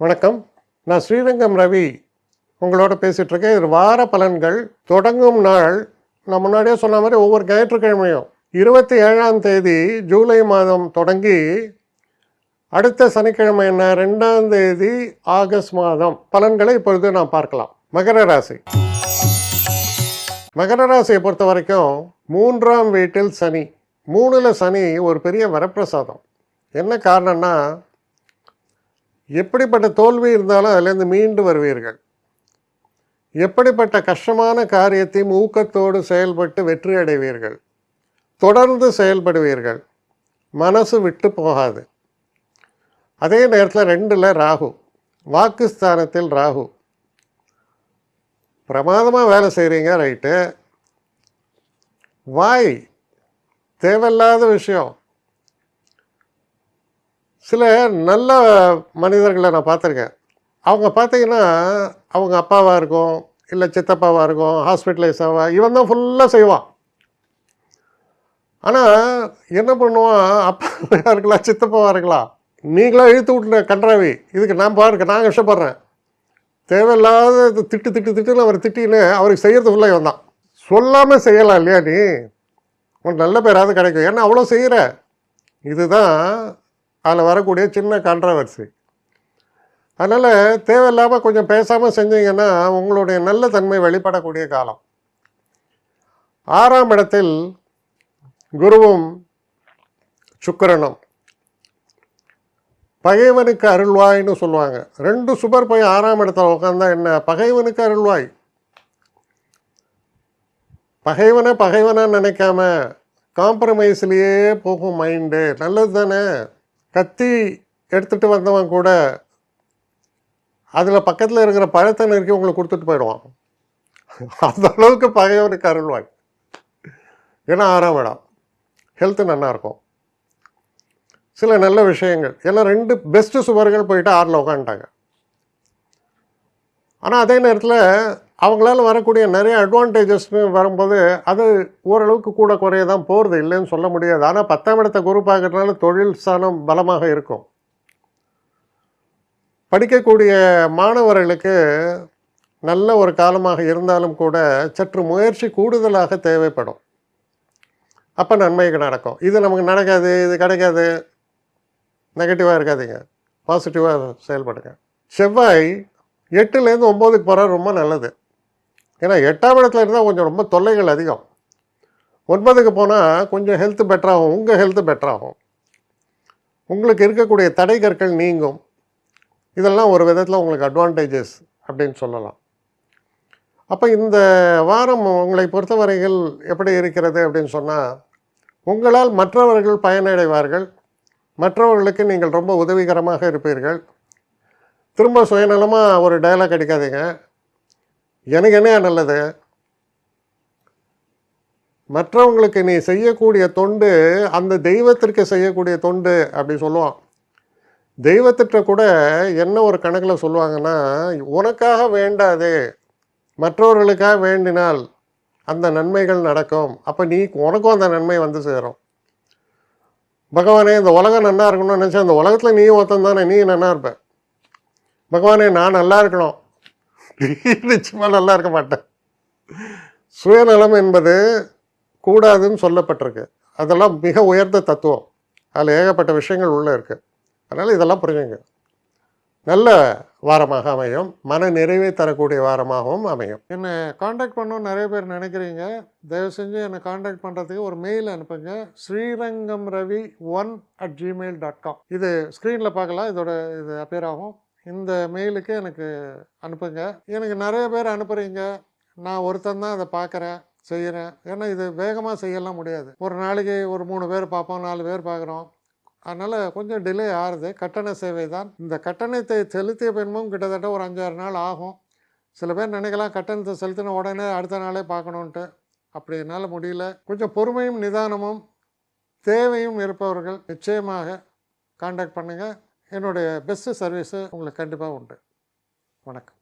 வணக்கம். நான் ஸ்ரீரங்கம் ரவி உங்களோட பேசிகிட்ருக்கேன். இது வார பலன்கள். தொடங்கும் நாள் நான் முன்னாடியே சொன்ன மாதிரி ஒவ்வொரு ஞாயிற்றுக்கிழமையும் 27ஆம் தேதி ஜூலை மாதம் தொடங்கி அடுத்த சனிக்கிழமை என்ன 2ஆம் தேதி ஆகஸ்ட் மாதம் பலன்களை இப்பொழுது நாம் பார்க்கலாம். மகர ராசி. மகர ராசியை பொறுத்த வரைக்கும் 3ஆம் வீட்டில் சனி. 3ல் சனி ஒரு பெரிய வரப்பிரசாதம். என்ன காரணம்னா, எப்படிப்பட்ட தோல்வி இருந்தாலும் அதிலேருந்து மீண்டு வருவீர்கள். எப்படிப்பட்ட கஷ்டமான காரியத்தையும் ஊக்கத்தோடு செயல்பட்டு வெற்றி அடைவீர்கள். தொடர்ந்து செயல்படுவீர்கள். மனசு விட்டு போகாது. அதே நேரத்தில் 2ல் ராகு, வாக்குஸ்தானத்தில் ராகு. பிரமாதமாக வேலை செய்கிறீங்க, ரைட்டு. வாய் தேவையில்லாத விஷயம். சில நல்ல மனிதர்களை நான் பார்த்துருக்கேன். அவங்க பார்த்தீங்கன்னா அவங்க அப்பாவாக இருக்கும், இல்லை சித்தப்பாவாக இருக்கும், ஹாஸ்பிட்டலைஸ் ஆவா, இவன் தான் ஃபுல்லாக செய்வான். ஆனால் என்ன பண்ணுவான், அப்பாவாக இருக்கலாம், சித்தப்பாவாக இருக்கலாம், நீங்களாம் இழுத்து விட்டுன கன்றாவி, இதுக்கு நான் பாருங்க, நான் கஷ்டப்படுறேன். தேவையில்லாத திட்டு திட்டு திட்டுன்னு அவர் திட்டின்னு அவருக்கு செய்கிறது ஃபுல்லாக இவன் தான். சொல்லாமல் செய்யலாம் இல்லையா, நீ உனக்கு நல்ல பேராவது கிடைக்கும். ஏன்னா அவ்வளோ செய்கிற. இதுதான் அதில் வரக்கூடிய சின்ன கான்ட்ரவர்சி. அதனால் தேவையில்லாமல் கொஞ்சம் பேசாமல் செஞ்சீங்கன்னா உங்களுடைய நல்ல தன்மை வெளிப்படக்கூடிய காலம். 6ஆம் இடத்தில் குருவும் சுக்கிரனும். பகைவனுக்கு அருள்வாய்னு சொல்லுவாங்க. 2 சுபர் போய் 6ஆம் இடத்துல உட்காந்தா என்ன, பகைவனுக்கு அருள்வாய். பகைவனை பகைவனாக நினைக்காம காம்ப்ரமைஸ்லேயே போகும் மைண்டு. நல்லது தானே. கத்தி எடுத்துகிட்டு வந்தவன் கூட அதில் பக்கத்தில் இருக்கிற பழத்தை நறுக்கி உங்களுக்கு கொடுத்துட்டு போயிடுவான். அந்த அளவுக்கு பகைவனுக்கு அருள்வாய். ஏன்னா 6ஆம் இடம், ஹெல்த்து நல்லா இருக்கும், சில நல்ல விஷயங்கள். ஏன்னா 2 பெஸ்ட்டு சுவர்கள் போயிட்டு 6ல் உட்காந்துட்டாங்க. ஆனால் அதே நேரத்தில் அவங்களால வரக்கூடிய நிறைய அட்வான்டேஜஸ்னு வரும்போது அது ஓரளவுக்கு கூட குறைய தான் போகிறது, இல்லைன்னு சொல்ல முடியாது. ஆனால் 10ஆம் இடத்தை குரு பார்க்கறதுனால தொழில் ஸ்தானம் பலமாக இருக்கும். படிக்கக்கூடிய மாணவர்களுக்கு நல்ல ஒரு காலமாக இருந்தாலும் கூட சற்று முயற்சி கூடுதலாக தேவைப்படும். அப்போ நன்மைகள் நடக்கும். இது நமக்கு நடக்காது, இது கிடைக்காது, நெகட்டிவாக இருக்காதீங்க, பாசிட்டிவாக செயல்படுங்க. செவ்வாய் 8லேருந்து 9க்கு போகிற ரொம்ப நல்லது. ஏன்னா 8ஆம் இடத்துல இருந்தால் கொஞ்சம் ரொம்ப தொல்லைகள் அதிகம். 9க்கு போனால் கொஞ்சம் ஹெல்த்து பெட்டராகும், உங்கள் ஹெல்த்து பெட்டராகும், உங்களுக்கு இருக்கக்கூடிய தடை கற்கள் நீங்கும். இதெல்லாம் ஒரு விதத்தில் உங்களுக்கு அட்வான்டேஜஸ் அப்படின்னு சொல்லலாம். அப்போ இந்த வாரம் உங்களை பொறுத்தவரைகள் எப்படி இருக்கிறது அப்படின்னு சொன்னால், உங்களால் மற்றவர்கள் பயனடைவார்கள். மற்றவர்களுக்கு நீங்கள் ரொம்ப உதவிகரமாக இருப்பீர்கள். திரும்ப சுயநலமாக ஒரு டயலாக் அடிக்காதீங்க, எனக்கு என்ன நல்லது, மற்றவங்களுக்கு நீ செய்யக்கூடிய தொண்டு அந்த தெய்வத்திற்கு செய்யக்கூடிய தொண்டு அப்படி சொல்லுவான். தெய்வத்திட்ட கூட என்ன ஒரு கணக்கில் சொல்லுவாங்கன்னா, உனக்காக வேண்டாது, மற்றவர்களுக்காக வேண்டினால் அந்த நன்மைகள் நடக்கும். அப்போ நீ உனக்கும் அந்த நன்மை வந்து சேரும். பகவானே, இந்த உலகம் நல்லா இருக்கணும்னு நினச்சா அந்த உலகத்தில் நீயும் ஒருத்தன் தானே, நீ நல்லா இருப்ப. பகவானே, நான் நல்லா இருக்கணும், நிச்சயமாக நல்லா இருக்க மாட்டேன். சுயநலம் என்பது கூடாதுன்னு சொல்லப்பட்டிருக்கு. அதெல்லாம் மிக உயர்ந்த தத்துவம். அதில் ஏகப்பட்ட விஷயங்கள் உள்ளே இருக்குது. அதனால் இதெல்லாம் புரிஞ்சுங்க. நல்ல வாரமாக அமையும், மன நிறைவை தரக்கூடிய வாரமாகவும் அமையும். என்னை காண்டாக்ட் பண்ணணும்னு நிறைய பேர் நினைக்கிறீங்க. தயவு செஞ்சு என்னை காண்டாக்ட் பண்ணுறதுக்கு ஒரு மெயில் அனுப்புங்க. srirangamravi1@gmail.com. இது ஸ்க்ரீனில் பார்க்கலாம், இது அப்பியர் ஆகும். இந்த மெயிலுக்கு எனக்கு அனுப்புங்க. எனக்கு நிறைய பேர் அனுப்புகிறீங்க, நான் ஒருத்தன் தான் அதை பார்க்குறேன், செய்கிறேன். ஏன்னா இது வேகமாக செய்யலாம் முடியாது. ஒரு நாளைக்கு ஒரு 3 பேர் பார்ப்போம், 4 பேர் பார்க்குறோம். அதனால் கொஞ்சம் டிலே ஆகுது. கட்டண சேவை தான். இந்த கட்டணத்தை செலுத்திய பின்பும் கிட்டத்தட்ட ஒரு 5-6 நாள் ஆகும். சில பேர் நினைக்கலாம் கட்டணத்தை செலுத்தின உடனே அடுத்த நாளே பார்க்கணுன்ட்டு. அப்படி என்னால் முடியல. கொஞ்சம் பொறுமையும் நிதானமும் தேவையும் இருப்பவர்கள் நிச்சயமாக காண்டாக்ட் பண்ணுங்கள். என்னுடைய பெஸ்ட்டு சர்வீஸு உங்களுக்கு கண்டிப்பாக உண்டு. வணக்கம்.